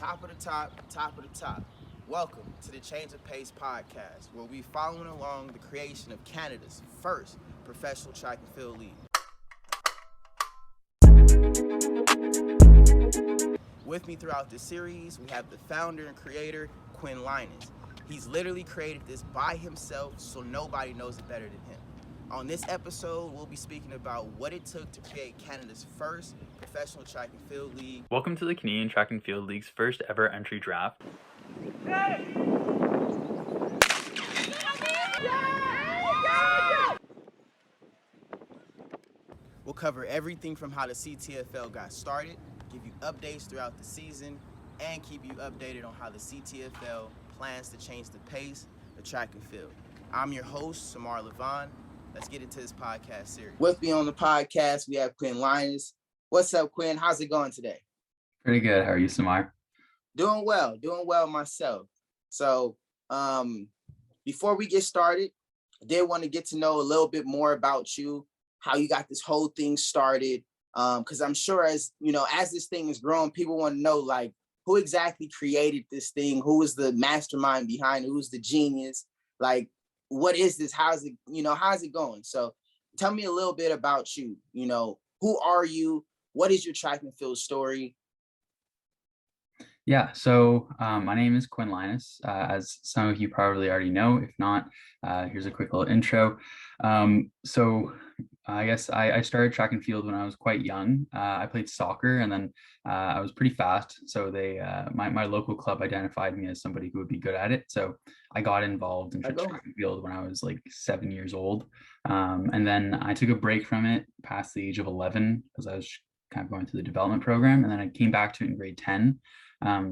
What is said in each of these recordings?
top of the top, top of the top. Welcome to the Change of Pace podcast, where we following along the creation of Canada's first professional track and field league. With me throughout this series, we have the founder and creator, Quinn Lyness. He's literally created this by himself, so nobody knows it better than him. On this episode, we'll be speaking about what it took to create Canada's first professional track and field league. Welcome to the Canadian Track and Field League's first ever entry draft. We'll cover everything from how the CTFL got started, give you updates throughout the season, and keep you updated on how the CTFL plans to change the pace of track and field. I'm your host, Samar La Vaughn. Let's get into this podcast series. With me on the podcast, we have Quinn Lyness. What's up, Quinn? How's it going today? Pretty good. How are you, Samar? Doing well myself. So before we get started, I did want to get to know a little bit more about you, how you got this whole thing started. Because I'm sure as this thing is growing, people want to know like who exactly created this thing, who was the mastermind behind it, who's the genius, like what is this? How's it going? So tell me a little bit about you. Who are you? What is your track and field story? Yeah, so my name is Quinn Lyness, as some of you probably already know. If not, here's a quick little intro. So I guess I started track and field when I was quite young. I played soccer, and then I was pretty fast. So my local club identified me as somebody who would be good at it. So I got involved in track and field when I was like 7 years old. And then I took a break from it past the age of 11 because I was kind of going through the development program. And then I came back to it in grade 10.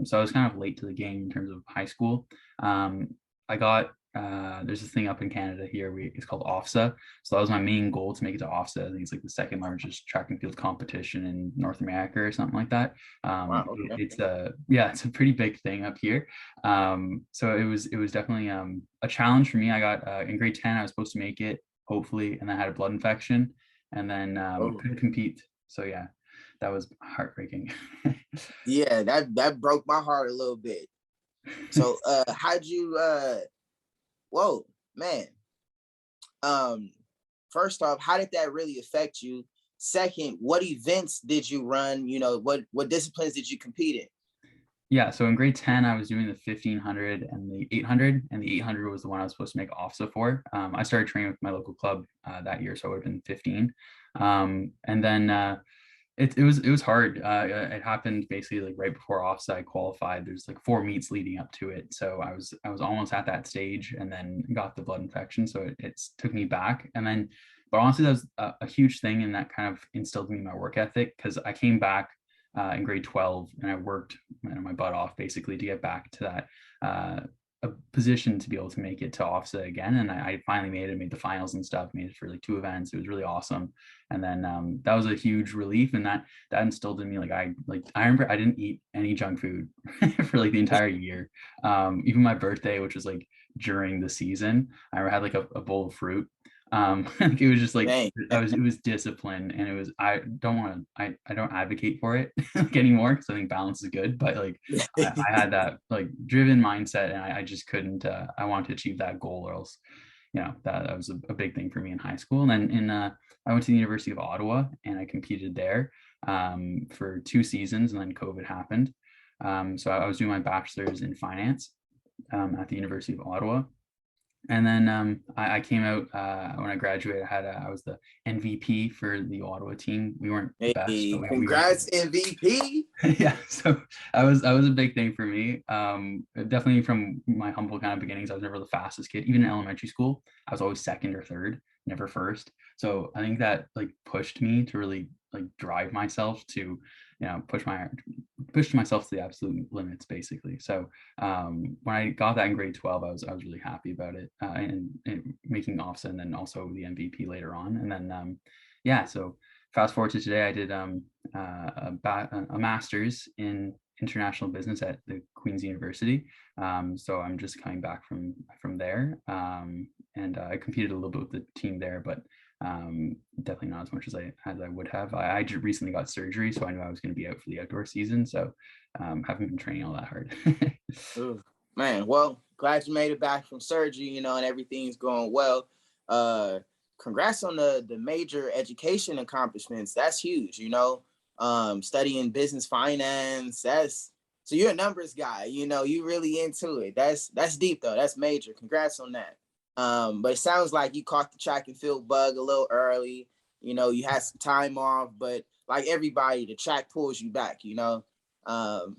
So I was kind of late to the game in terms of high school. There's this thing up in Canada here, it's called OFSA. So that was my main goal, to make it to OFSA. I think it's like the second largest track and field competition in North America or something like that. Wow, okay. It's a pretty big thing up here. So it was definitely a challenge for me. I got in grade 10, I was supposed to make it, hopefully, and I had a blood infection, and then couldn't compete. So yeah, that was heartbreaking. Yeah, that broke my heart a little bit. So how'd you whoa, man. First off, how did that really affect you? Second, what events did you run? What disciplines did you compete in? Yeah, so in grade 10, I was doing the 1500 and the 800, and the 800 was the one I was supposed to make OFSA for. I started training with my local club that year, so it would have been 15. And then it was hard. It happened basically like right before OFSA I qualified. There's like 4 meets leading up to it, so I was almost at that stage, and then got the blood infection, so it took me back. And then, but honestly, that was a huge thing, and that kind of instilled in me my work ethic, because I came back in grade 12, and I worked my butt off basically to get back to that a position to be able to make it to OFSA again. And I finally made the finals and stuff, made it for like 2 events. It was really awesome. And then that was a huge relief, and that instilled in me I remember I didn't eat any junk food for like the entire year. Even my birthday, which was like during the season, I had like a bowl of fruit. It was just like it was discipline, and it was I don't advocate for it like anymore, because I think balance is good, but like I had that like driven mindset, and I just couldn't I wanted to achieve that goal, or else that was a big thing for me in high school. And then I went to the University of Ottawa, and I competed there for 2 seasons, and then COVID happened. So I was doing my bachelor's in finance at the University of Ottawa. And then I came out when I graduated. I was the MVP for the Ottawa team. We weren't the best. But congrats, MVP. Yeah, so I was a big thing for me. Definitely from my humble kind of beginnings, I was never the fastest kid. Even in elementary school, I was always second or third, never first. So I think that like pushed me to really like drive myself to push myself to the absolute limits, basically. So when I got that in grade 12, I was really happy about it, and making OFSA, and then also the MVP later on. And then so fast forward to today, I did a master's in international business at the Queen's University. So I'm just coming back from there, and I competed a little bit with the team there, but definitely not as much as I would have. I recently got surgery, so I knew I was going to be out for the outdoor season. So haven't been training all that hard. Ooh, man, well, glad you made it back from surgery, and everything's going well. Uh, Congrats on the major education accomplishments. That's huge, studying business finance. That's so you're a numbers guy, you really into it. That's deep though. That's major. Congrats on that. But it sounds like you caught the track and field bug a little early. You had some time off, but like everybody, the track pulls you back.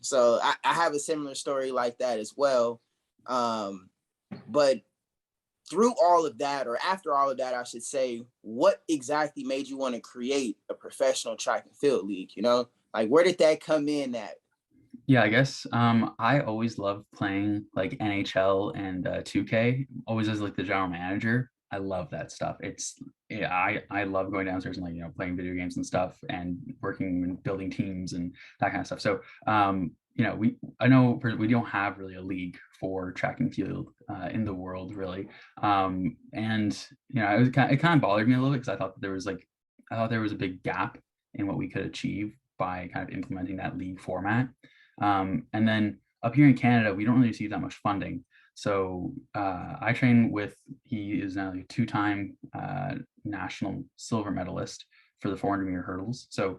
So I have a similar story like that as well. But through all of that, or after all of that, I should say, what exactly made you want to create a professional track and field league? Like where did that come in at? Yeah, I guess I always loved playing like NHL and 2K, always as like the general manager. I love that stuff. Yeah, I love going downstairs and like playing video games and stuff and working and building teams and that kind of stuff. So I know we don't have really a league for track and field in the world really, and it kind of bothered me a little bit because I thought there was a big gap in what we could achieve by kind of implementing that league format. And then up here in Canada, we don't really receive that much funding. So I train with, he is now a two-time national silver medalist for the 400-meter hurdles. So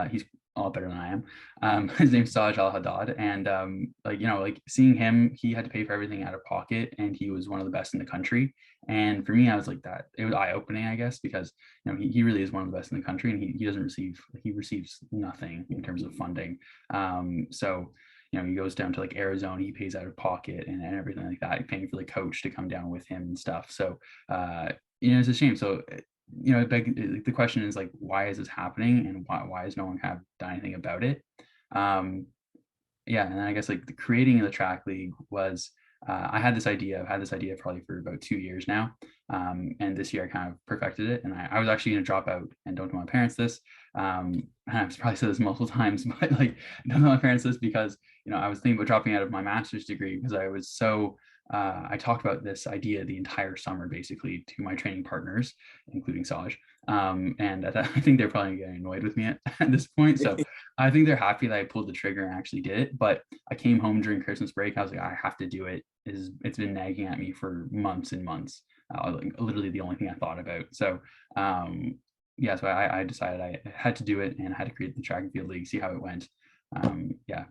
he's a lot better than I am. His name's Saj Al Haddad. And like seeing him, he had to pay for everything out of pocket and he was one of the best in the country. And for me, I was like that. It was eye-opening, I guess, because he really is one of the best in the country and he receives nothing in terms of funding. So he goes down to like Arizona, he pays out of pocket and everything like that, paying for the coach to come down with him and stuff. So it's a shame. So the question is like, why is this happening and why has no one have done anything about it? And then I guess like the creating of the track league was I've had this idea probably for about 2 years now. And this year I kind of perfected it. And I was actually going to drop out and don't tell my parents this. And I've probably said this multiple times, but like don't tell my parents this because, I was thinking about dropping out of my master's degree because I was so, I talked about this idea the entire summer, basically to my training partners, including Saj. And I think they're probably getting annoyed with me at this point. So I think they're happy that I pulled the trigger and actually did it. But I came home during Christmas break. I was like, I have to do it. It's been nagging at me for months and months. Like literally the only thing I thought about. So so I decided I had to do it and I had to create the track and field league, see how it went. Yeah.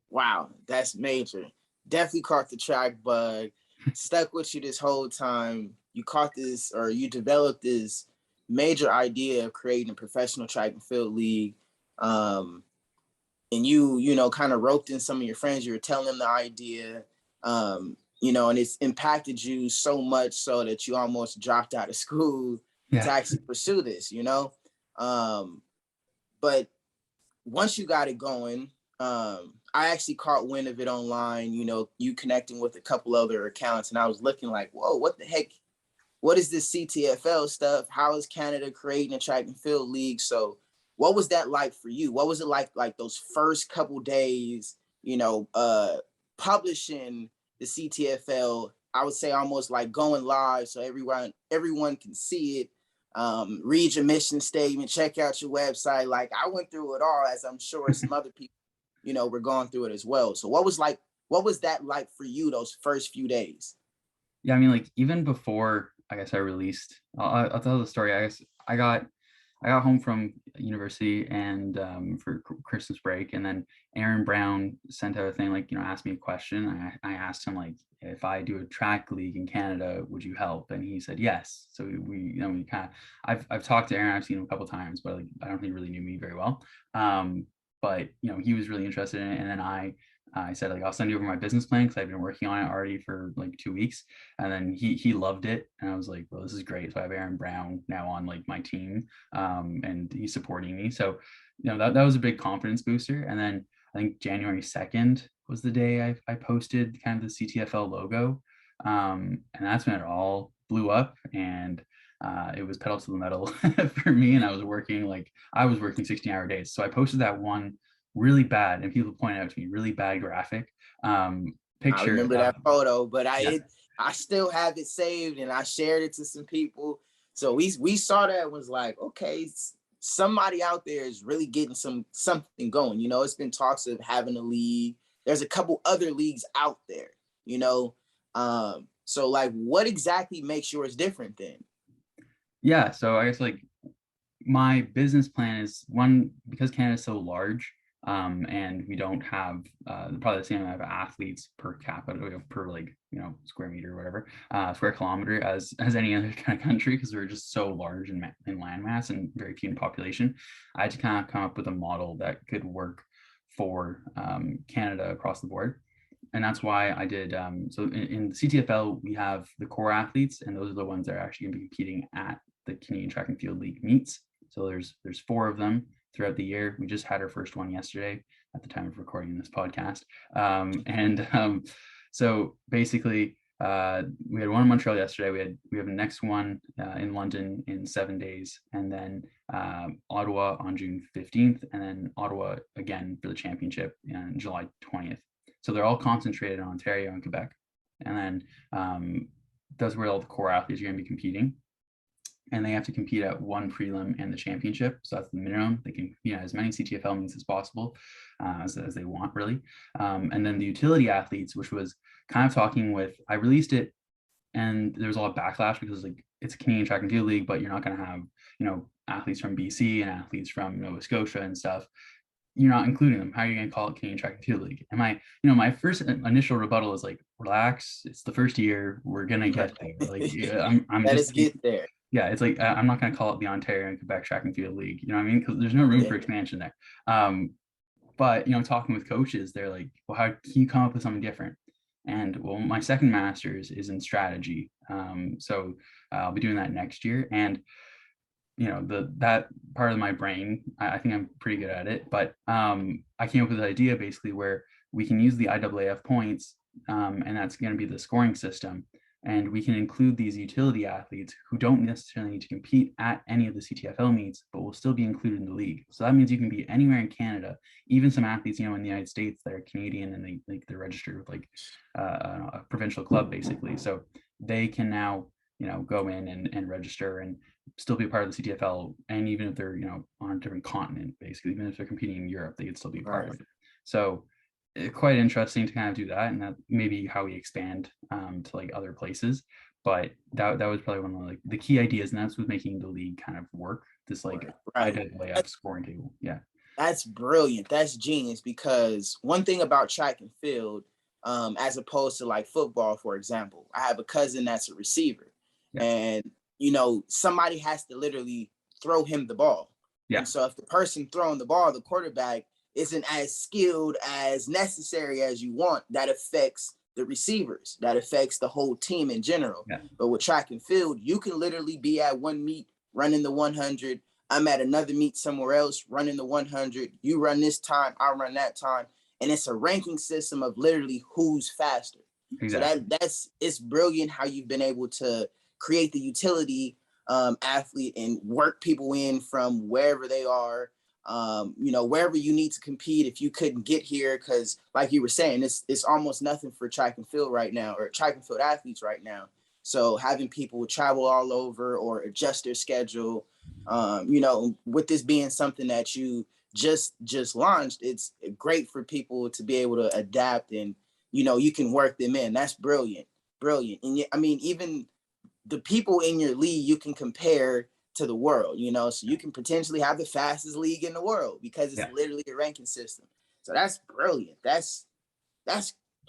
Wow, that's major. Definitely caught the track bug. Stuck with you this whole time. You caught this, or you developed this major idea of creating a professional track and field league. And you kind of roped in some of your friends. You were telling them the idea. And it's impacted you so much so that you almost dropped out of school to actually pursue this. But once you got it going, I actually caught wind of it online, you connecting with a couple other accounts, and I was looking like, whoa, what the heck? What is this CTFL stuff? How is Canada creating a track and field league? So what was that like for you? What was it like those first couple days, publishing the CTFL? I would say almost like going live so everyone can see it. Read your mission statement, check out your website. Like I went through it all, as I'm sure some other people, were going through it as well. So what was that like for you those first few days? Yeah, I mean, like even before I guess I released, I'll tell the story. I guess I got home from university and for Christmas break, and then Aaron Brown sent out a thing like asked me a question. I asked him like, if I do a track league in Canada, would you help? And he said yes. So we kind of I've talked to Aaron. I've seen him a couple times, but like I don't think he really knew me very well. But he was really interested in it, and then I said like I'll send you over my business plan because I've been working on it already for like 2 weeks, and then he loved it, and I was like, well, this is great. So I have Aaron Brown now on like my team, and he's supporting me. So that was a big confidence booster. And then I think January 2nd was the day I posted kind of the CTFL logo, and that's when it all blew up, and it was pedal to the metal for me. And I was working 16-hour days. So I posted that one really bad, and people pointed out to me, really bad graphic picture. I remember that photo, but I still have it saved and I shared it to some people. So we saw that and was like, okay, somebody out there is really getting something going. You know, it's been talks of having a league. There's a couple other leagues out there, you know. So like what exactly makes yours different then? Yeah, so I guess like my business plan is one, because Canada's so large, and we don't have probably the same amount of athletes per capita, per like square meter or whatever, square kilometer as any other kind of country, because we're just so large in land mass and very few in population. I had to kind of come up with a model that could work for Canada across the board. And that's why I did. So in the CTFL, we have the core athletes, and those are the ones that are actually going to be competing at the Canadian Track and Field League meets. So there's 4 of them throughout the year. We just had our first one yesterday at the time of recording this podcast. So basically, we had one in Montreal yesterday. We have the next one in London in 7 days, and then Ottawa on June 15th, and then Ottawa again for the championship on July 20th. So they're all concentrated in Ontario and Quebec, and then that's where all the core athletes are going to be competing. And they have to compete at one prelim and the championship. So that's the minimum. They can compete at as many CTFL meets as possible, as they want, really. And then the utility athletes, which was kind of talking with, I released it, and there was a lot of backlash because like it's a Canadian Track and Field League, but you're not going to have athletes from BC and athletes from Nova Scotia and stuff. You're not including them. How are you going to call it Canadian Track and Field League? And my first initial rebuttal is like, relax. It's the first year. We're going to get there. Like, I'm Let just us get there. Yeah, it's like I'm not going to call it the Ontario and Quebec Track and Field League. You know what I mean? Because there's no room for expansion there. But talking with coaches, they're like, well, how can you come up with something different? And well, my second master's is in strategy, so I'll be doing that next year. And that part of my brain, I think I'm pretty good at it. But I came up with an idea basically where we can use the IAAF points, and that's going to be the scoring system. And we can include these utility athletes who don't necessarily need to compete at any of the CTFL meets, but will still be included in the league. So that means you can be anywhere in Canada, even some athletes, in the United States that are Canadian and they're registered with like a provincial club, basically. So they can now, go in and register and still be a part of the CTFL. And even if they're, on a different continent, basically, even if they're competing in Europe, they could still be a part of it. So quite interesting to kind of do that, and that maybe how we expand to like other places. But that was probably one of like the key ideas, and that's what's making the league kind of work. This like IAAF scoring table. Yeah, that's brilliant. That's genius, because one thing about track and field, as opposed to like football, for example, I have a cousin that's a receiver, and somebody has to literally throw him the ball. And so if the person throwing the ball, the quarterback, isn't as skilled as necessary as you want, that affects the receivers, that affects the whole team in general. But with track and field, you can literally be at one meet running the 100. I'm at another meet somewhere else running the 100. You run this time, I run that time. And it's a ranking system of literally who's faster. Exactly. So it's brilliant how you've been able to create the utility athlete and work people in from wherever they are. Wherever you need to compete, if you couldn't get here, because like you were saying, it's almost nothing for track and field right now, or track and field athletes right now. So having people travel all over or adjust their schedule, with this being something that you just launched, it's great for people to be able to adapt, and you can work them in. That's brilliant. And I mean, even the people in your league you can compare to the world, so you can potentially have the fastest league in the world because it's literally a ranking system. So that's brilliant. That's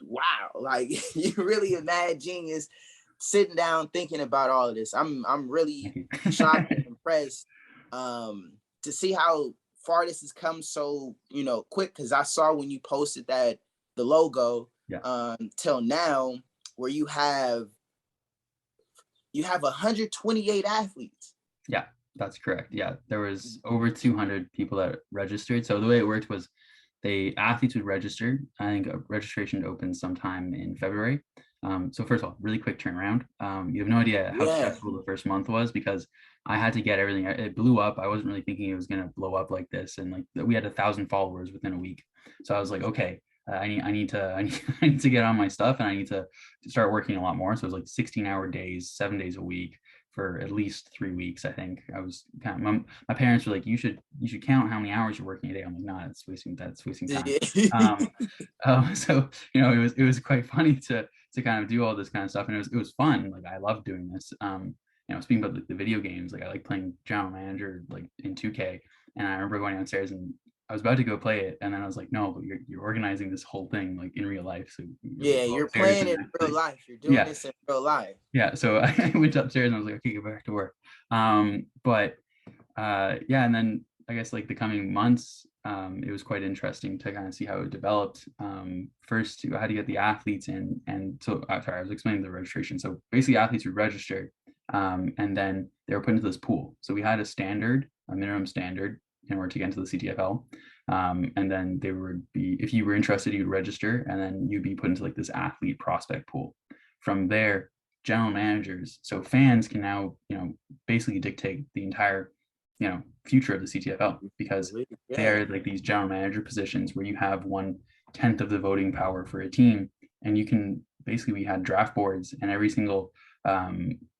wow. Like, you're really a mad genius sitting down thinking about all of this. I'm really shocked and impressed to see how far this has come so quick, because I saw when you posted the logo till now, where you have 128 athletes. Yeah, that's correct. Yeah, there was over 200 people that registered. So the way it worked was athletes would register. I think registration opens sometime in February. So first of all, really quick turnaround. You have no idea how stressful the first month was, because I had to get everything. It blew up. I wasn't really thinking it was going to blow up like this. And like we had 1,000 followers within a week. So I was like, okay, I need to get on my stuff, and I need to start working a lot more. So it was like 16-hour days, 7 days a week for at least 3 weeks. I think I was kind of, my parents were like, you should count how many hours you're working a day. I'm like, nah, that's wasting time. Um, so it was quite funny to kind of do all this kind of stuff, and it was fun. Like I love doing this. Speaking about the video games, like I like playing General Manager like in 2K, and I remember going downstairs and I was about to go play it, and then I was like, no, but you're organizing this whole thing like in real life, so Yeah, go you're upstairs playing and in real actually, life. You're doing yeah, this in real life. yeah. So I went upstairs and I was like, okay, go back to work. But yeah, and then I guess like the coming months, it was quite interesting to kind of see how it developed. First, how to get the athletes in, and so sorry, I was explaining the registration. So basically, athletes would register, and then they were put into this pool. So we had a minimum standard in order to get into the CTFL. And then they would be, if you were interested, you'd register, and then you'd be put into like this athlete prospect pool. From there, general managers, so fans can now, basically dictate the entire, future of the CTFL, because they Yeah. are like these general manager positions where you have 1/10 of the voting power for a team, and you can basically, we had draft boards, and every single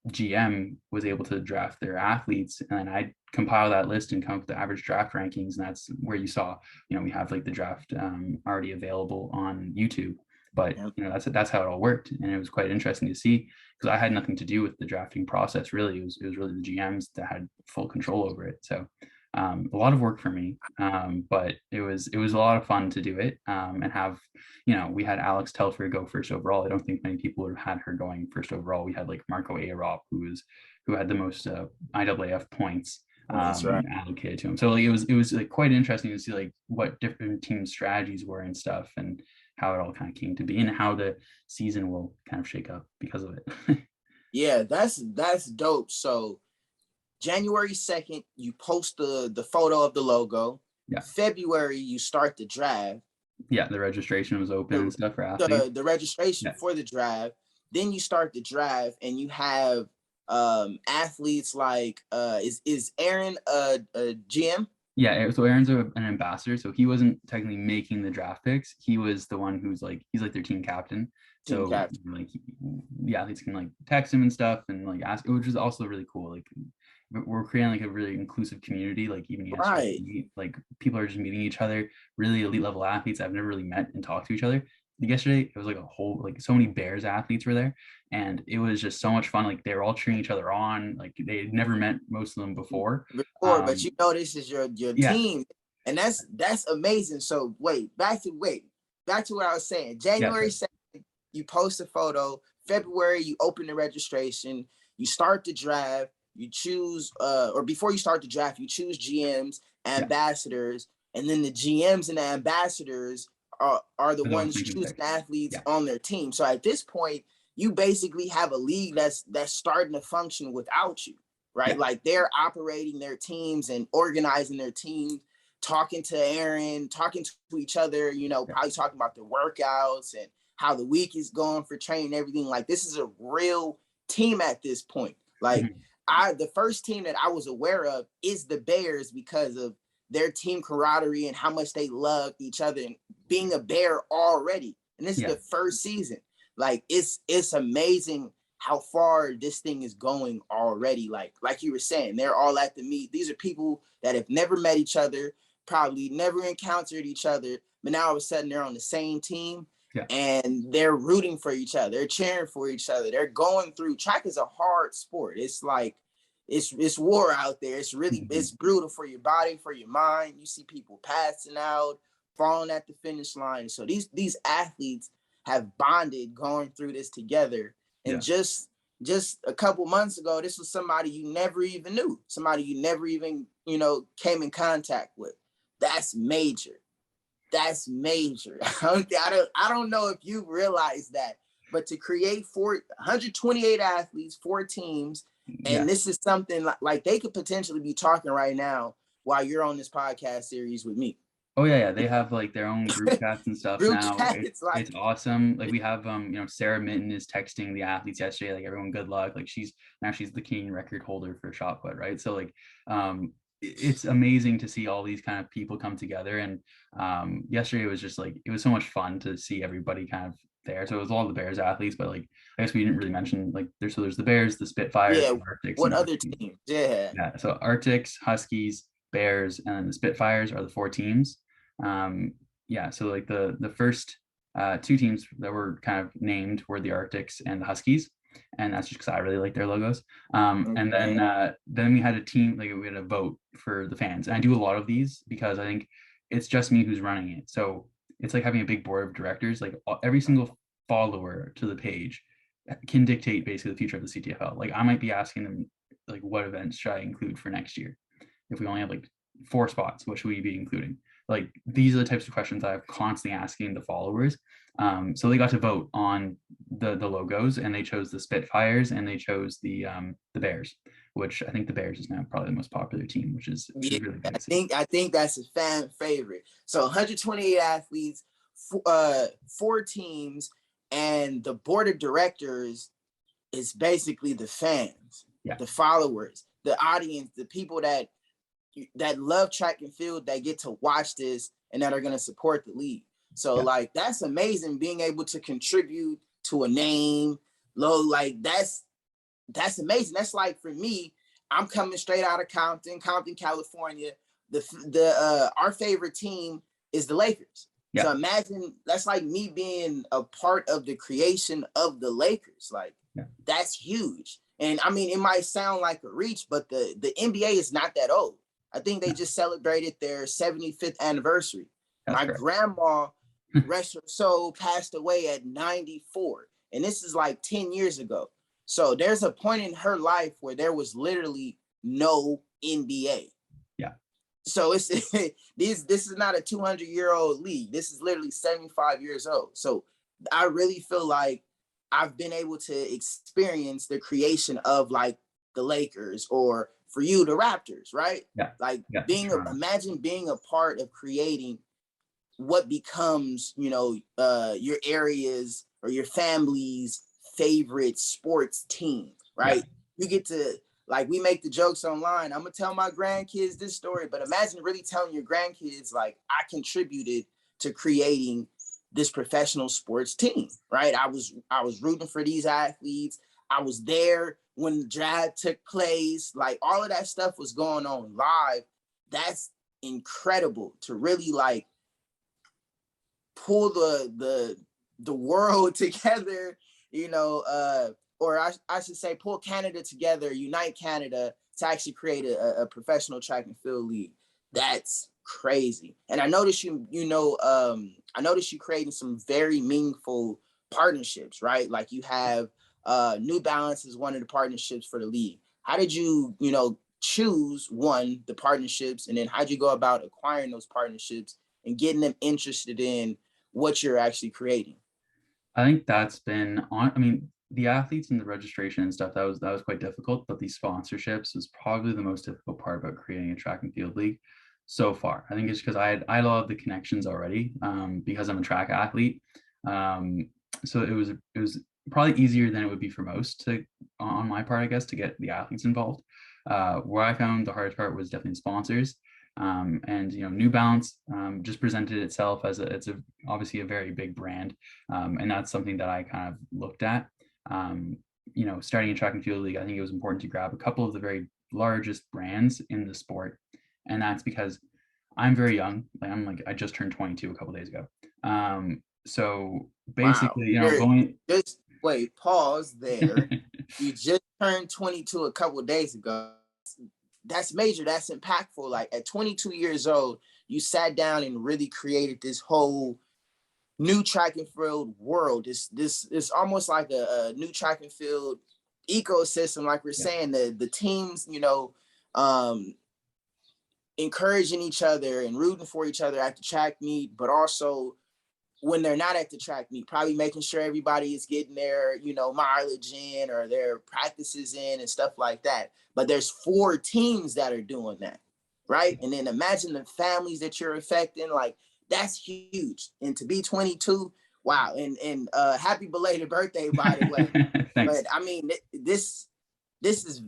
GM was able to draft their athletes, and then I compile that list and come up with the average draft rankings, and that's where you saw, we have like the draft already available on YouTube. But that's how it all worked, and it was quite interesting to see, because I had nothing to do with the drafting process. Really, it was really the GMs that had full control over it. So a lot of work for me, but it was a lot of fun to do it, and have, we had Alex Telfer go first overall. I don't think many people have had her going first overall. We had like Marco Arop, who had the most IAAF points That's right. allocated to him. So like, it was like quite interesting to see like what different team strategies were and stuff, and how it all kind of came to be, and how the season will kind of shake up because of it. Yeah, that's dope. So January 2nd, you post the photo of the logo. Yeah. February, you start the draft. Yeah, the registration was open and stuff for athletes. The registration Yeah. for the draft. Then you start the draft, and you have athletes like is Aaron a GM? Yeah, so Aaron's an ambassador, so he wasn't technically making the draft picks. He was the one who's like, he's like their team captain. Team So captain. like the athletes can like text him and stuff, and like ask, which is also really cool. Like we're creating like a really inclusive community. Like even yesterday, Right. like people are just meeting each other, really elite level athletes I've never really met and talked to each other. Yesterday it was like a whole, like so many Bears athletes were there, and it was just so much fun. Like they were all cheering each other on. Like they had never met most of them before. But this is your Yeah, team, and that's amazing. So back to what I was saying. yeah, January sure. 2nd, you post a photo. February, you open the registration. You start the draft. You choose, or before you start the draft, you choose GMs, Yeah, ambassadors, and then the GMs and the ambassadors are the for the ones ones making choosing picks. athletes Yeah, on their team. So at this point, you basically have a league that's starting to function without you, right? yeah, Like they're operating their teams and organizing their teams, talking to Aaron, talking to each other, yeah. probably talking about the workouts and how the week is going for training and everything. Like this is a real team at this point. Like Mhm. the first team that I was aware of is the Bears because of their team camaraderie and how much they love each other and being a Bear already. And this is Yeah, the first season. Like it's amazing how far this thing is going already. Like you were saying, they're all at the meet. These are people that have never met each other, probably never encountered each other, but now all of a sudden they're on the same team yeah. and they're rooting for each other. They're cheering for each other. They're going through. Track is a hard sport. It's like it's war out there. Mhm. It's brutal for your body, for your mind. You see people passing out, falling at the finish line. So these athletes have bonded going through this together. And Yeah. just a couple months ago, this was somebody you never even knew, somebody you never even, came in contact with. That's major. That's major. I don't know if you realize that, but to create 128 athletes, 4 teams, Yeah. and this is something like they could potentially be talking right now while you're on this podcast series with me. Oh yeah, yeah. They have like their own group chats and stuff Group now. chats, It's awesome. Like we have Sarah Minton is texting the athletes yesterday, like everyone good luck. Like she's the Canadian record holder for shot put, right? So like it's amazing to see all these kind of people come together. And yesterday was just like, it was so much fun to see everybody kind of there. So it was all the Bears athletes, but like I guess we didn't really mention like there's the Bears, the Spitfires, Yeah. the Arctics, What and the other Huskies. teams? Yeah. Yeah, so Arctics, Huskies, Bears, and then the Spitfires are the four teams. Yeah, so like the first two teams that were kind of named were the Arctics and the Huskies, and that's just because I really like their logos. And Okay. then we had a team, like we had a vote for the fans, and I do a lot of these because I think it's just me who's running it. So it's like having a big board of directors. Like every single follower to the page can dictate basically the future of the CTFL. Like I might be asking them like what events should I include for next year? If we only have like 4 spots, what should we be including? Like these are the types of questions I'm constantly asking the followers. So they got to vote on the logos, and they chose the Spitfires and they chose the Bears, which I think the Bears is now probably the most popular team, which is Yeah, really good I to see. think I think that's a fan favorite. So 128 athletes, 4 teams, and the board of directors is basically the fans, Yeah, the followers, the audience, the people that love track and field that get to watch this and that are going to support the league. So yeah, like that's amazing being able to contribute to a name. Low, like that's amazing. That's like for me, I'm coming straight out of Compton, California. The our favorite team is the Lakers. So yeah, imagine that's like me being a part of the creation of the Lakers. Like yeah. that's huge. And I mean, it might sound like a reach, but the NBA is not that old. I think they Yeah, just celebrated their 75th anniversary. that's My correct. grandma, rest her soul, passed away at 94. And this is like 10 years ago. So there's a point in her life where there was literally no NBA. Yeah, So it's this is not a 200-year-old league. This is literally 75 years old. So I really feel like I've been able to experience the creation of like the Lakers, or for you the Raptors, right? yeah, Like yeah. Toronto. imagine being a part of creating what becomes, your areas or your family's favorite sports team, Yeah, right? You get to, like, we make the jokes online. I'm gonna tell my grandkids this story, but imagine really telling your grandkids, like, I contributed to creating this professional sports team, right? I was rooting for these athletes. I was there when the draft took place. Like all of that stuff was going on live. That's incredible to really like pull the world together, or I should say pull Canada together, unite Canada to actually create a professional track and field league. That's crazy. And I noticed I noticed you creating some very meaningful partnerships, right? Like you have New Balance is one of the partnerships for the league. How did you, choose the partnerships, and then how'd you go about acquiring those partnerships and getting them interested in what you're actually creating? I think that's been on. I mean, the athletes and the registration and stuff that was quite difficult, but these sponsorships was probably the most difficult part about creating a track and field league so far. I think it's because I love the connections already because I'm a track athlete. So it was probably easier than it would be for most to on my part, I guess, to get the athletes involved. Where I found the hardest part was definitely sponsors. And New Balance just presented itself as it's obviously a very big brand, and that's something that I kind of looked at. Starting a track and field league, I think it was important to grab a couple of the very largest brands in the sport, and that's because I'm very young. Like I just turned 22 a couple of days ago. So Wow. basically, going. Just wait, pause there. You just turned 22 a couple of days ago. That's major. That's impactful. Like at 22 years old, you sat down and really created this whole new track and field world. This is almost like a new track and field ecosystem. Like we're Yeah, saying, the teams, um, encouraging each other and rooting for each other at the track meet, but also when they're not at the track meet, probably making sure everybody is getting their, mileage in or their practices in and stuff like that. But there's 4 teams that are doing that, right? And then imagine the families that you're affecting. Like that's huge. And to be 22, wow. And happy belated birthday, by the way. thanks. But I mean, this is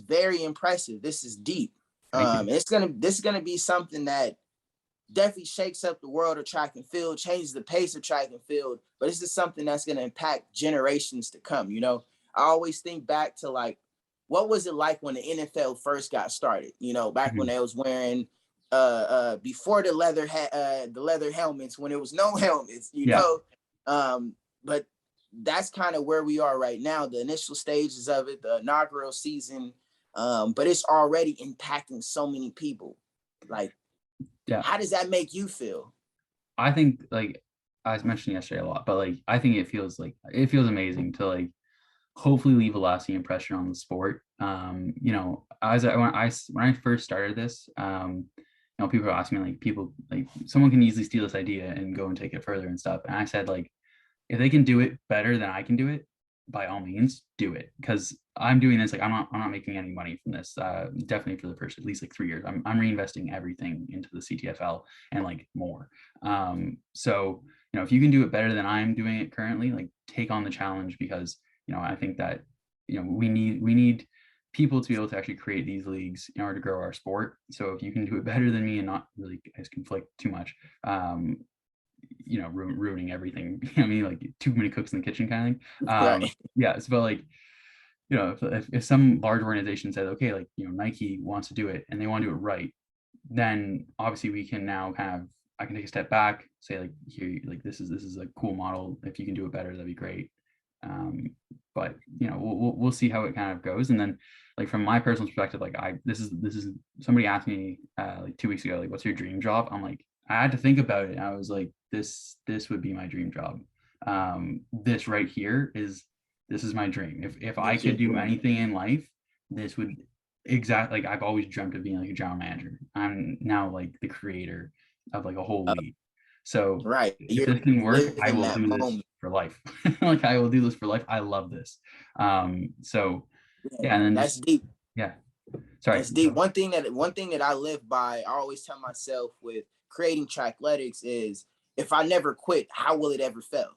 very impressive. This is deep. Thank you. This is gonna be something that definitely shakes up the world of track and field, changes the pace of track and field, but this is something that's going to impact generations to come. You know, I always think back to like, what was it like when the NFL first got started? You know, back when Mhm. they was wearing before the leather helmets, when there was no helmets, you Yeah. know. But that's kind of where we are right now, the initial stages of it, the inaugural season. But it's already impacting so many people. Like, Yeah. how does that make you feel? I think like I was mentioning yesterday a lot, but like I think it feels amazing to like hopefully leave a lasting impression on the sport. You know, when I first started this, you know, people are asking me like someone can easily steal this idea and go and take it further and stuff. And I said like if they can do it better than I can do it, by all means do it. Because I'm doing this, like I'm not making any money from this. Definitely for the first at least like 3 years. I'm reinvesting everything into the CTFL and like more. So you know, if you can do it better than I'm doing it currently, like take on the challenge because you know, I think that you know we need people to be able to actually create these leagues in order to grow our sport. So if you can do it better than me and not really guys conflict too much, you know, ruining everything. I mean, like too many cooks in the kitchen kind of thing. Right. Yeah, it's about like, you know, if some large organization says, okay, like, you know, Nike wants to do it and they want to do it right, then obviously we can now have, I can take a step back, say like, here, like this is a cool model. If you can do it better, that'd be great. Um, but you know, we'll see how it kind of goes. And then like from my personal perspective, like this is somebody asked me like 2 weeks ago, like, what's your dream job? I'm like, I had to think about it. I was like, this would be my dream job. This right here this is my dream. If I That's your could do dream. anything in life, this would exactly like I've always dreamt of being like a general manager. I'm now like the creator of like a whole league. So Right. if You're this can work, I living will that do this moment. for life. Like I will do this for life. I love this. So Yeah, yeah, and then that's just deep. yeah. Sorry. That's deep. One thing that I live by, I always tell myself with creating Trackletics is if I never quit, how will it ever fail?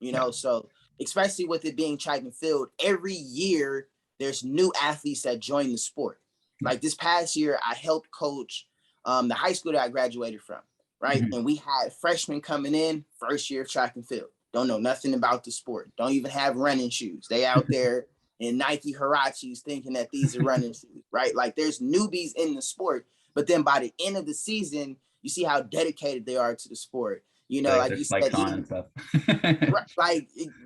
You Yeah. know, so especially with it being track and field, every year there's new athletes that join the sport. Yeah. Like this past year, I helped coach the high school that I graduated from, right? Mhm. And we had freshmen coming in, first year of track and field, don't know nothing about the sport, don't even have running shoes. They out there in Nike Hirachis thinking that these are running shoes, right? Like there's newbies in the sport, but then by the end of the season, you see how dedicated they are to the sport. You know, Like like their you said, spikes on eating and stuff.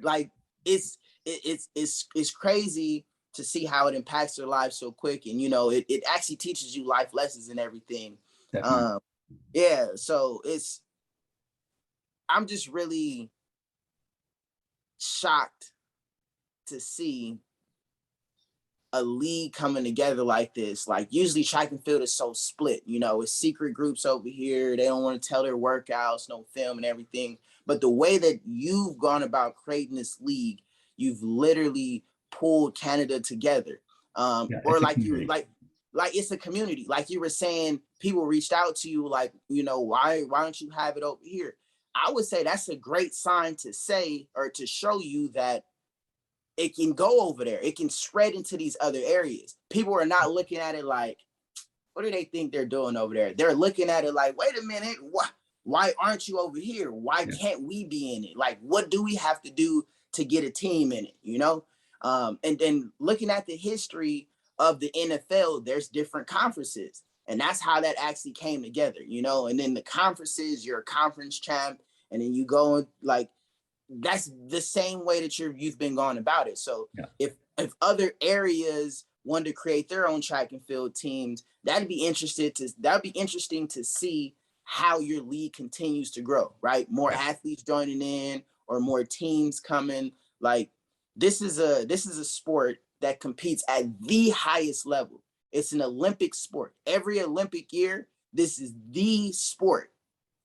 like it's crazy to see how it impacts their lives so quick, and you know it actually teaches you life lessons and everything. Definitely. um yeah, so I'm just really shocked to see a league coming together like this. Like usually track and field is so split, you know, it's secret groups over here. They don't want to tell their workouts, no film and everything. But the way that you've gone about creating this league, you've literally pulled Canada together. Yeah, Or it's a like you community. like it's a community. Like you were saying, people reached out to you like, you know, why don't you have it over here? I would say that's a great sign to say or to show you that it can go over there. It can spread into these other areas. People are not looking at it like, what do they think they're doing over there? They're looking at it like, wait a minute, why aren't you over here? Why Yeah. can't we be in it? Like, what do we have to do to get a team in it? You know? And then looking at the history of the NFL, there's different conferences. And that's how that actually came together, you know? And then the conferences, you're a conference champ, and then you go like that's the same way that you've been going about it. So Yeah. if other areas wanted to create their own track and field teams, that'd be interesting to see how your league continues to grow, right? More Yeah. athletes joining in or more teams coming. Like this is a sport that competes at the highest level. It's an Olympic sport. Every Olympic year, this is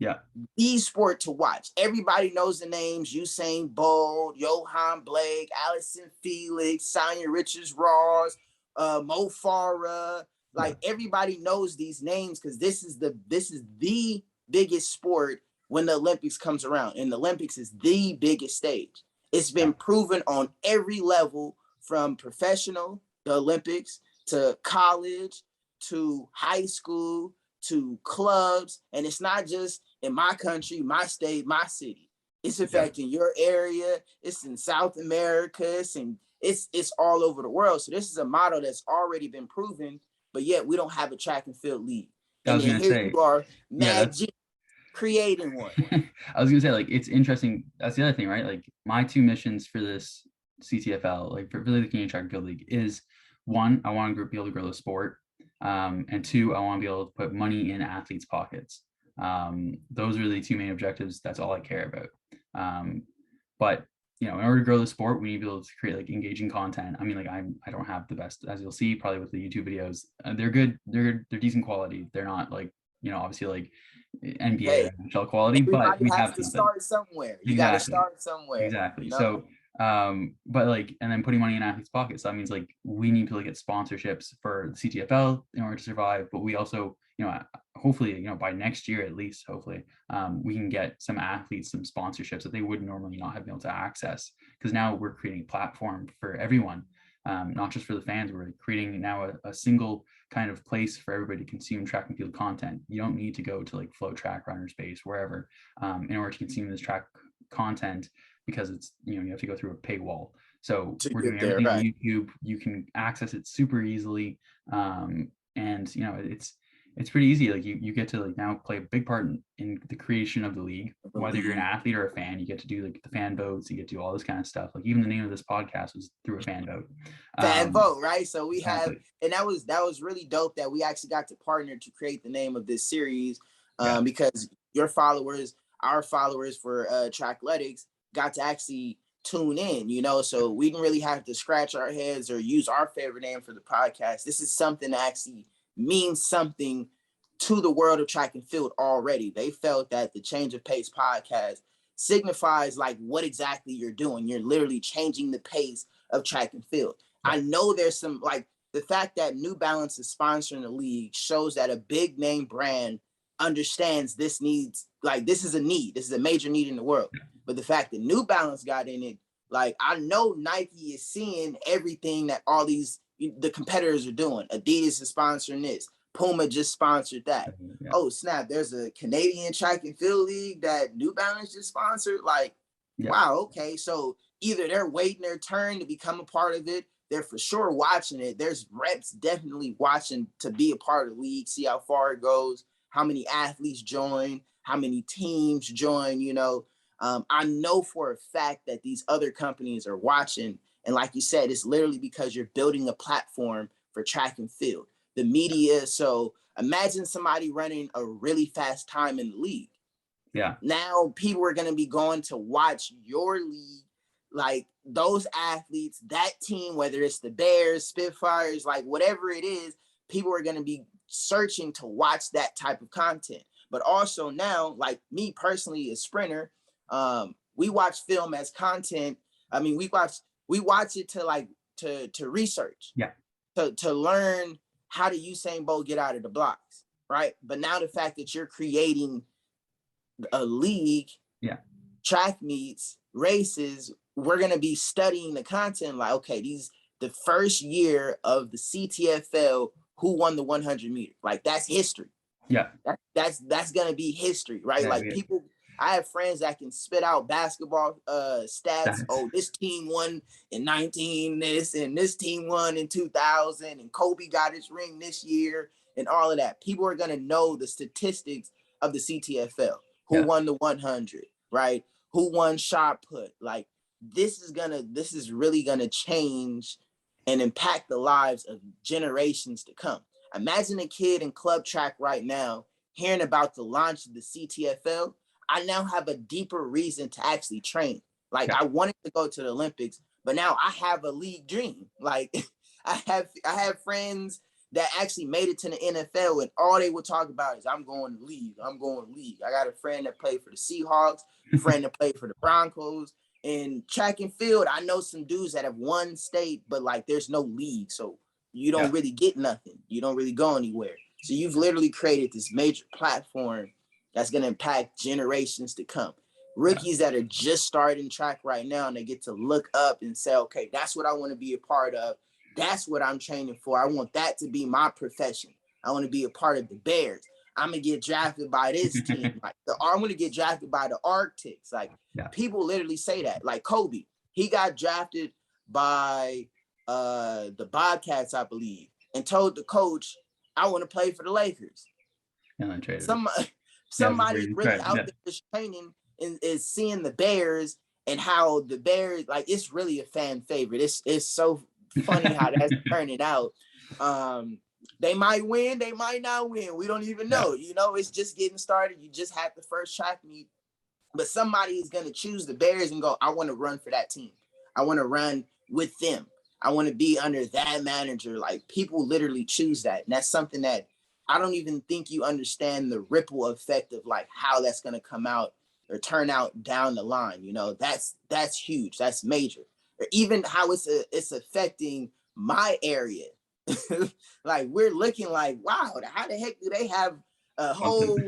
Yeah. the sport to watch. Everybody knows the names: Usain Bolt, Johan Blake, Allison Felix, Sonia Richards Ross, Mo Farah. Yeah. Like everybody knows these names because this is the biggest sport when the Olympics comes around. And the Olympics is the biggest stage. It's Yeah. been proven on every level from professional, the Olympics, to college, to high school, to clubs, and it's not just in my country, my state, my city. It's affecting your area. It's in South America. It's all over the world. So this is a model that's already been proven, but yet we don't have a track and field league. I And was then gonna here say, you are, yeah, creating one. I was gonna say, like, it's interesting. That's the other thing, right? Like, my two missions for this CTFL, like for really the Canadian Track and Field League, is one, I want to be able to grow the sport, and two, I want to be able to put money in athletes' pockets. Those are the two main objectives. That's all I care about. But in order to grow the sport, we need to be able to create like engaging content. I mean, like I don't have the best, as you'll see probably with the YouTube videos. They're good. They're decent quality. They're not like obviously like NBA or NHL quality, but we have to something. Start somewhere. You got to start somewhere. Exactly. So, but like, and then putting money in athletes' pockets. So that means like we need to look at sponsorships for the CTFL in order to survive. But we also, hopefully, by next year at least, hopefully, we can get some athletes some sponsorships that they would normally not have been able to access. Because now we're creating a platform for everyone, not just for the fans. We're creating now a single kind of place for everybody to consume track and field content. You don't need to go to like Flow Track, Runner Space, wherever, in order to consume this track content, because it's you have to go through a paywall. So we're doing everything on YouTube. You can access it super easily, and it's pretty easy. Like you get to like now play a big part in the creation of the league. Whether you're an athlete or a fan, you get to do like the fan votes. You get to do all this kind of stuff. Like even the name of this podcast was through a fan vote. Fan vote, right? So we have, and that was really dope that we actually got to partner to create the name of this series, because your followers, our followers for Trackletics, got to actually tune in. So we didn't really have to scratch our heads or use our favorite name for the podcast. This is something that actually means something to the world of track and field already. They felt that the Change of Pace podcast signifies like what exactly you're doing. You're literally changing the pace of track and field. I know there's some, like, the fact that New Balance is sponsoring the league shows that a big name brand understands this needs, like, this is a need. This is a major need in the world. But the fact that New Balance got in it, like, I know Nike is seeing everything that all the competitors are doing. Adidas is sponsoring this. Puma just sponsored that. Yeah. Oh, snap. There's a Canadian track and field league that New Balance just sponsored. Like, wow, okay. So either they're waiting their turn to become a part of it. They're for sure watching it. There's reps definitely watching to be a part of the league, see how far it goes, how many athletes join, how many teams join, I know for a fact that these other companies are watching. And like you said, it's literally because you're building a platform for track and field. The media, so imagine somebody running a really fast time in the league. Yeah. Now people are going to be going to watch your league, like those athletes, that team, whether it's the Bears, Spitfires, like whatever it is, people are going to be searching to watch that type of content. But also now, like me personally, a sprinter, we watch film as content. I mean, we watch it to research, to learn how to Usain Bolt get out of the blocks, right? But now the fact that you're creating a league, track meets, races, we're going to be studying the content like, okay, the first year of the CTFL, who won the 100 meter? Like, that's history. Yeah. That's going to be history, right? People, I have friends that can spit out basketball stats. Oh, this team won in 19 this, and this team won in 2000, and Kobe got his ring this year, and all of that. People are going to know the statistics of the CTFL. Who won the 100, right? Who won shot put? Like, this is really gonna change and impact the lives of generations to come. Imagine a kid in club track right now hearing about the launch of the CTFL. I now have a deeper reason to actually train. Like, I wanted to go to the Olympics, but now I have a league dream. Like, I have friends that actually made it to the NFL, and all they would talk about is, I'm going to league. I got a friend that played for the Seahawks, a friend that played for the Broncos. In track and field, I know some dudes that have won state, but like there's no league. So you don't really get nothing. You don't really go anywhere. So you've literally created this major platform that's going to impact generations to come. Rookies that are just starting track right now, and they get to look up and say, okay, that's what I want to be a part of. That's what I'm training for. I want that to be my profession. I want to be a part of the Bears. I'm gonna get drafted by this team. Like I'm gonna get drafted by the Arctics. Like people literally say that. Like Kobe, he got drafted by the Bobcats, I believe, and told the coach, I want to play for the Lakers. Somebody really out there training and is seeing the Bears and how the Bears, like, it's really a fan favorite. It's so funny how that's turning out. They might win, they might not win. We don't even know. You know, it's just getting started. You just had the first track meet, but somebody is going to choose the Bears and go, I want to run for that team. I want to run with them. I want to be under that manager. Like, people literally choose that. And that's something that I don't even think you understand the ripple effect of, like, how that's going to come out or turn out down the line. You know, that's huge. That's major. Or even how it's affecting my area. Like, we're looking like, wow, how the heck do they have a whole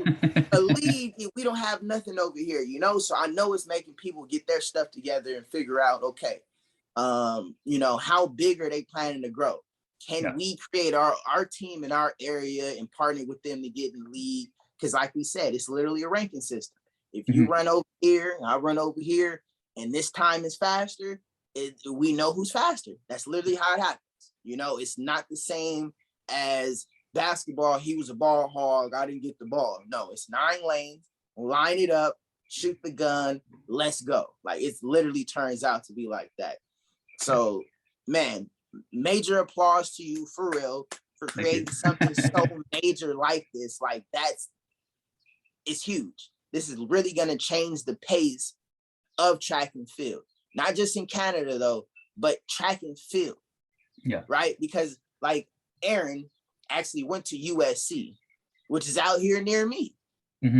a league if we don't have nothing over here, you know? So I know it's making people get their stuff together and figure out, okay, you know, how big are they planning to grow? Can we create our team in our area and partner with them to get in the league? Because like we said, it's literally a ranking system. If you run over here, I run over here, and this time is faster, we know who's faster. That's literally how it happens. You know, it's not the same as basketball. He was a ball hog, I didn't get the ball. No, it's 9 lanes, line it up, shoot the gun, let's go. Like, it literally turns out to be like that. So, man, major applause to you, for real, for creating something so major like this. Like, it's huge. This is really going to change the pace of track and field, not just in Canada though, but track and field. Right? Because, like, Aaron actually went to USC, which is out here near me.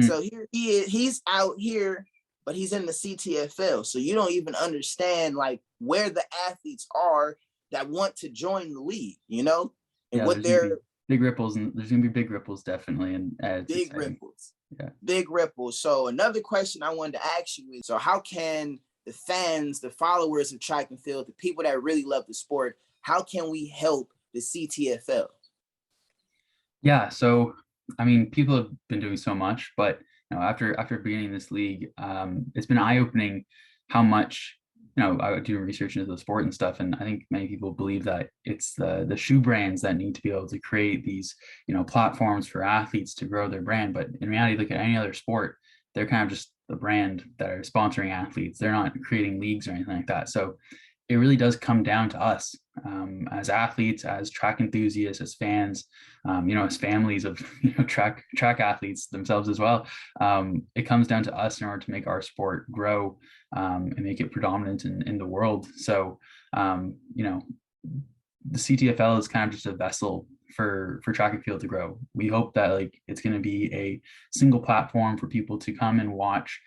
So here he's out here, but he's in the CTFL. So you don't even understand, like, where the athletes are that want to join the league, you know? And what they're big ripples, and there's gonna be big ripples, definitely. And big exciting. Ripples. Big ripples. So another question I wanted to ask you is, so how can the fans, the followers of track and field, the people that really love the sport, how can we help the CTFL? Yeah, so I mean, people have been doing so much, but you know, after beginning this league, it's been eye-opening how much, you know, I do research into the sport and stuff, and I think many people believe that it's the shoe brands that need to be able to create these, you know, platforms for athletes to grow their brand. But in reality, look at any other sport, they're kind of just the brand that are sponsoring athletes. They're not creating leagues or anything like that. So it really does come down to us as athletes, as track enthusiasts, as fans, you know, as families of, you know, track athletes themselves as well. It comes down to us in order to make our sport grow and make it predominant in the world. So, you know, the CTFL is kind of just a vessel for track and field to grow. We hope that, like, it's going to be a single platform for people to come and watch,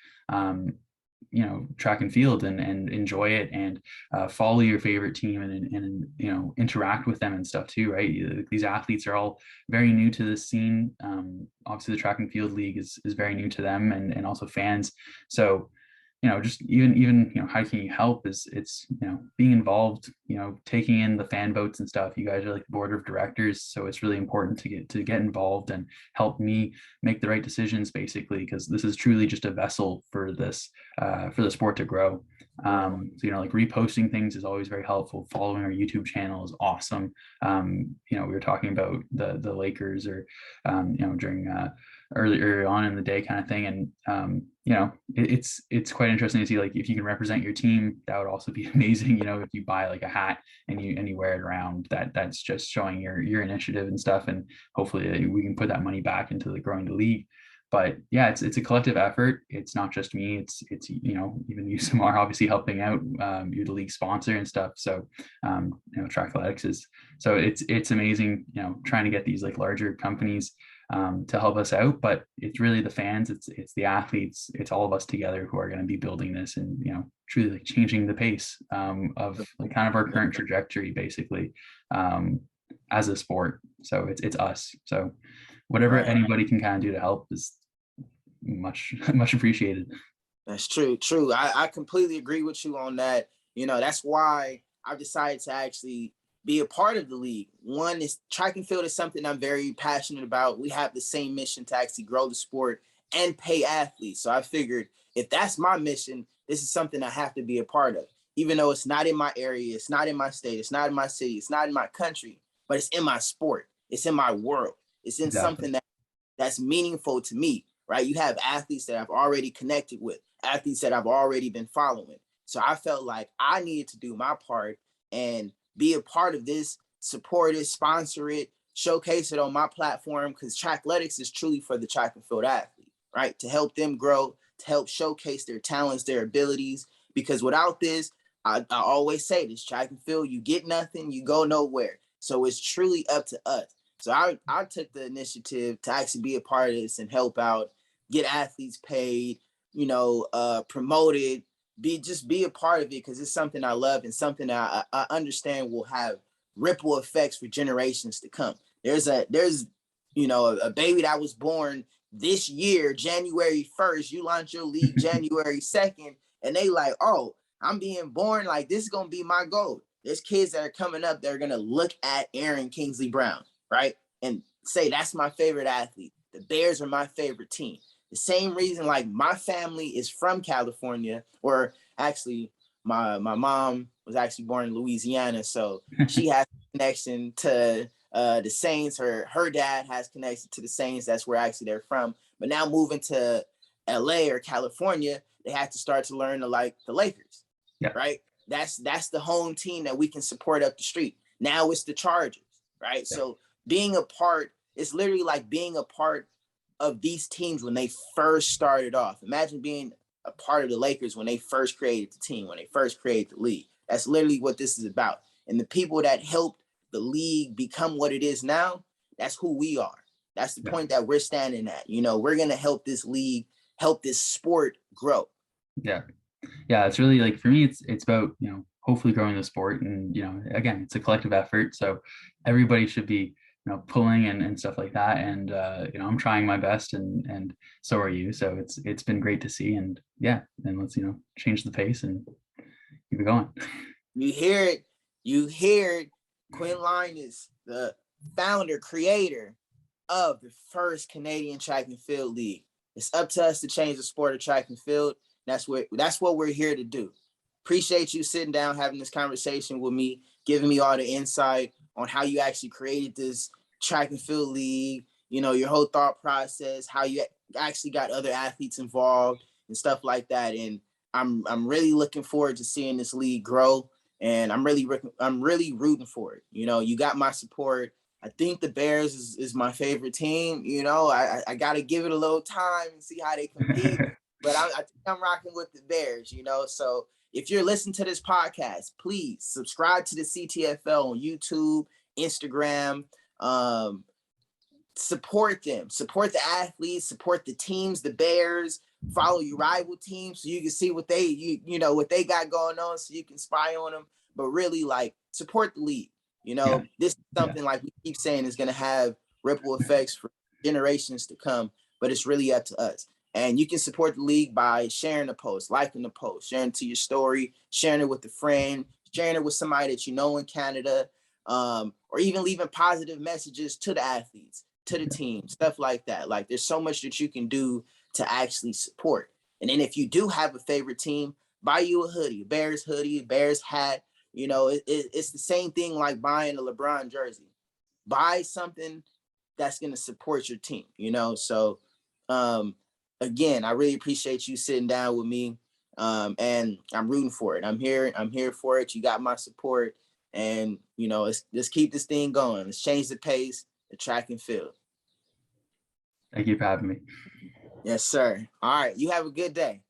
you know, track and field and enjoy it, and follow your favorite team and you know, interact with them and stuff too, right? These athletes are all very new to this scene. Obviously the track and field league is very new to them, and also fans. So, you know, just even, you know, how can you help is, it's, you know, being involved, you know, taking in the fan votes and stuff. You guys are like the board of directors, so it's really important to get involved and help me make the right decisions, basically, because this is truly just a vessel for this for the sport to grow. So, you know, like, reposting things is always very helpful. Following our YouTube channel is awesome. You know, we were talking about the Lakers, or you know, during earlier on in the day kind of thing, and you know, it's quite interesting to see, like, if you can represent your team, that would also be amazing. You know, if you buy like a hat and you wear it around, that's just showing your initiative and stuff, and hopefully we can put that money back into the growing the league. But yeah, it's a collective effort. It's not just me. It's you know, even you, Samar, obviously helping out. You're the league sponsor and stuff. So you know, Trackletics is, so it's amazing, you know, trying to get these like larger companies to help us out. But it's really the fans, it's the athletes, it's all of us together who are going to be building this, and, you know, truly, like, changing the pace of, like, kind of our current trajectory, basically, as a sport. So it's us. So whatever anybody can kind of do to help is much appreciated. That's true. I completely agree with you on that. You know, that's why I've decided to actually be a part of the league. One is track and field is something I'm very passionate about. We have the same mission to actually grow the sport and pay athletes. So I figured if that's my mission, this is something I have to be a part of. Even though it's not in my area, it's not in my state, it's not in my city, it's not in my country, but it's in my sport. It's in my world. It's in Exactly. something that's meaningful to me, right? You have athletes that I've already connected with, athletes that I've already been following. So I felt like I needed to do my part and be a part of this, support it, sponsor it, showcase it on my platform, because Trackletics is truly for the track and field athlete, right? To help them grow, to help showcase their talents, their abilities. Because without this, I always say this, track and field, you get nothing, you go nowhere. So it's truly up to us. So I took the initiative to actually be a part of this and help out, get athletes paid, promoted, be a part of it, because it's something I love and something I understand will have ripple effects for generations to come. There's a baby that was born this year, January 1st. You launch your league January 2nd, and they like, oh, I'm being born, like this is gonna be my goal. There's kids that are coming up that are gonna look at Aaron Kingsley Brown, right? And say, that's my favorite athlete. The Bears are my favorite team. The same reason, like my family is from California, or actually my mom was actually born in Louisiana. So she has a connection to the Saints. Her dad has connection to the Saints. That's where actually they're from. But now moving to LA or California, they have to start to learn to like the Lakers, Yeah. right? That's the home team that we can support up the street. Now it's the Chargers, right? Yeah. So being a part, it's literally like being a part of these teams when they first started off. Imagine being a part of the Lakers when they first created the team, when they first created the league. That's literally what this is about. And the people that helped the league become what it is now, that's who we are. That's the point that we're standing at. We're going to help this league, help this sport grow. Yeah. Yeah. It's really like, for me, it's about, hopefully growing the sport. And, again, it's a collective effort. So everybody should be, pulling and stuff like that. And, I'm trying my best, and so are you. So it's been great to see. And yeah, and let's, change the pace and keep it going. You hear it. Quinn Lyness, the founder, creator of the first Canadian track and field league. It's up to us to change the sport of track and field. That's what we're here to do. Appreciate you sitting down, having this conversation with me, giving me all the insight on how you actually created this track and field league, your whole thought process, how you actually got other athletes involved and stuff like that. And I'm really looking forward to seeing this league grow. And I'm really rooting for it. You got my support. I think the Bears is my favorite team. I got to give it a little time and see how they compete. But I think I'm rocking with the Bears, So if you're listening to this podcast, please subscribe to the CTFL on YouTube, Instagram. Support them. Support the athletes. Support the teams, the Bears. Follow your rival teams so you can see what what they got going on, so you can spy on them. But really, like, support the league. This is something like we keep saying is going to have ripple effects for generations to come. But it's really up to us. And you can support the league by sharing the post, liking the post, sharing it to your story, sharing it with a friend, sharing it with somebody that you know in Canada, or even leaving positive messages to the athletes, to the team, stuff like that. Like, there's so much that you can do to actually support. And then if you do have a favorite team, buy you a hoodie, a Bears hoodie, a Bears hat. It's the same thing like buying a LeBron jersey. Buy something that's going to support your team, So, again, I really appreciate you sitting down with me, and I'm rooting for it. I'm here for it. You got my support, and let's keep this thing going. Let's change the pace, the track and field. Thank you for having me. Yes, sir. All right. You have a good day.